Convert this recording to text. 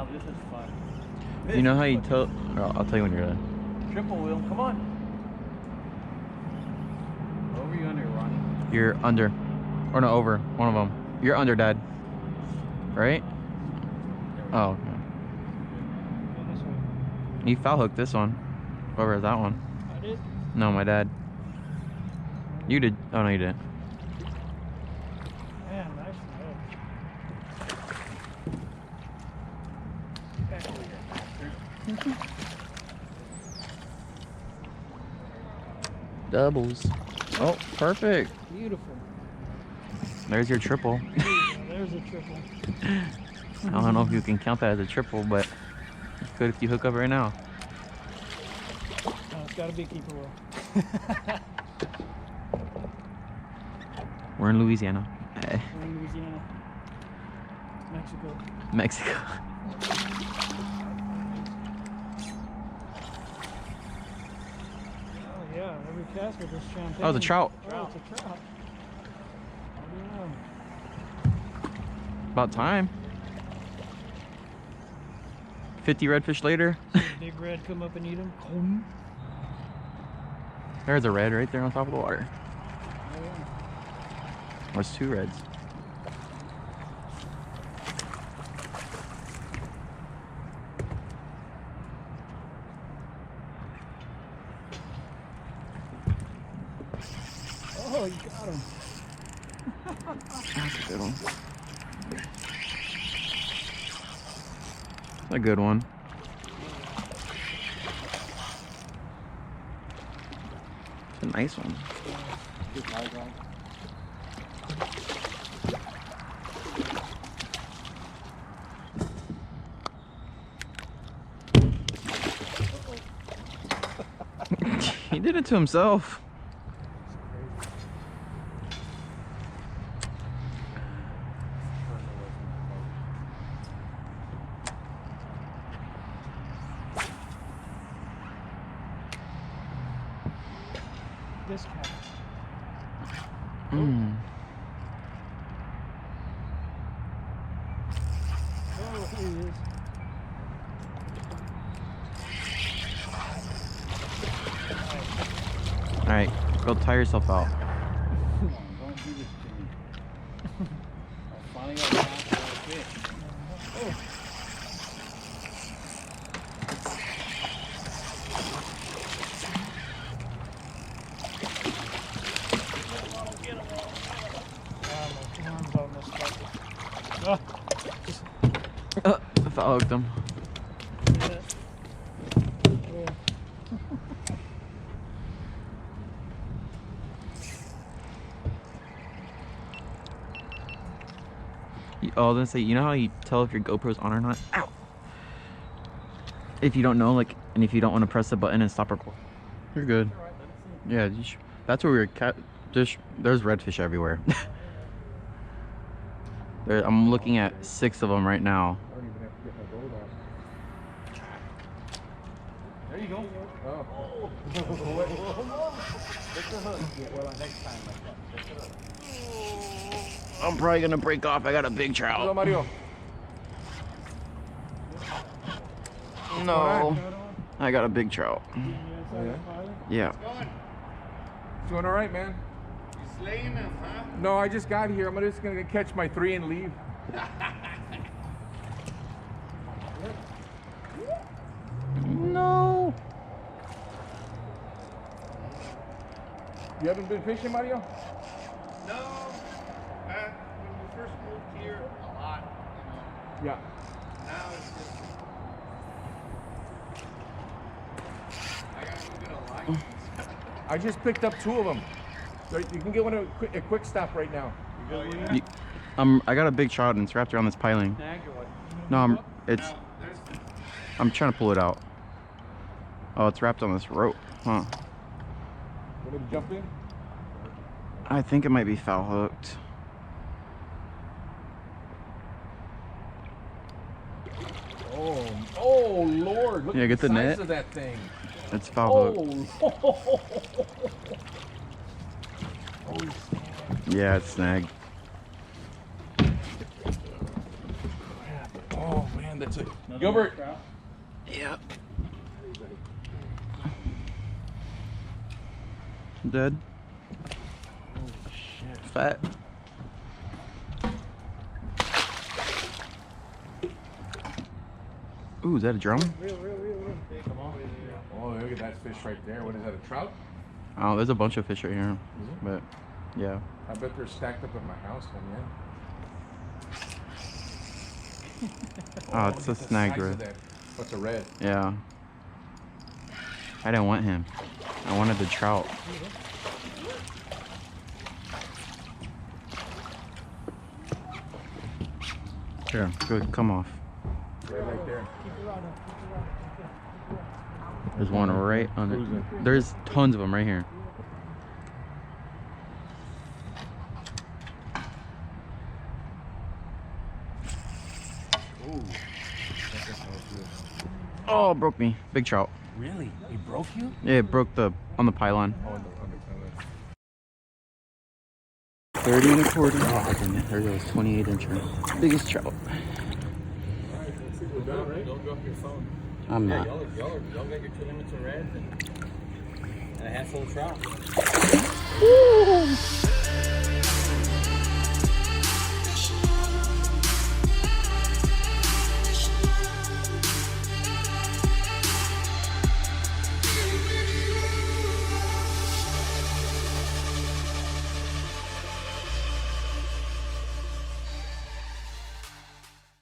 Now this is fun. You know how you tell? I'll tell you when you're done. Triple wheel, come on. Over you under, Ronnie? You're under. Or no, over. One of them. You're under, Dad. Right? Oh, okay. You foul hooked this one. Whoever has that one. I did? No, my dad. You did. Oh, no, you didn't. Man, nice Back over here, Doubles. Oh, perfect. beautiful. There's your triple. There's a triple. I don't know if you can count that as a triple, but you could if you hook up right now. No, it's got to be keeper wheel. We're in Louisiana. We're in Louisiana. Mexico. Mexico. Oh yeah, every cast with this champagne. Oh, it's a trout. Oh, it's a trout. Oh, About time. 50 redfish later. yeah. Big red come up and eat them. There's a red right there on top of the water. Oh, yeah. There's two reds. Oh, you got him. That's a good one. A good one. It's a nice one. He did it to himself. This cat. Mm. Oh, here he is. All right, go tire yourself out. Come on, don't do this to me. I finally got a fish. Oh. I foul hooked him. Oh, I was gonna say, you know how you tell if your GoPro's on or not? Ow! If you don't know, like, and if you don't want to press the button and stop recording, you're good. Yeah, that's where we're there's redfish everywhere. I'm looking at 6 of them right now. I don't even have to get my boat off. There you go. Oh. Well, next time like that. I'm probably gonna break off. I got a big Hello, trout. Mario. No, I got a big trout. Yeah. Doing all right, man. You slaying them, huh? No, I just got here. I'm just gonna catch my 3 and leave. No. You haven't been fishing, Mario? No. When we first moved here, a lot, you know. Yeah. Now it's just. I gotta go get a license. I just picked up 2 of them. You can get one at a quick stop right now. Oh, yeah. I got a big trout and it's wrapped around this piling. No, I'm trying to pull it out. Oh, it's wrapped on this rope, huh? Want me to jump in? I think it might be foul hooked. Oh Lord! Look Yeah, at get the the size net. of that thing. It's foul hooked. Yeah, it's snagged. Oh man, That's it. Gilbert. Yeah. Dead. Oh shit. Fat. Ooh, is that a drum? Oh, look at that fish right there. What is that, a trout? Oh, there's a bunch of fish right here. But, yeah. I bet they're stacked up at my house, man. Oh, it's a Look at the snag size of red. that. What's a red? Yeah. I didn't want him. I wanted the trout. Here, good, come off. Right there. There's one right on it. There's tons of them right here. Ooh. Oh, broke me. Big trout. Really? He broke you? Yeah, it broke on the pylon. Oh, on the 30 and a quarter. Oh, dang it. There goes 28 incher. Biggest trout. Don't drop your phone. I'm not. Y'all got your 2 limits of reds and a handful of trout. Woo!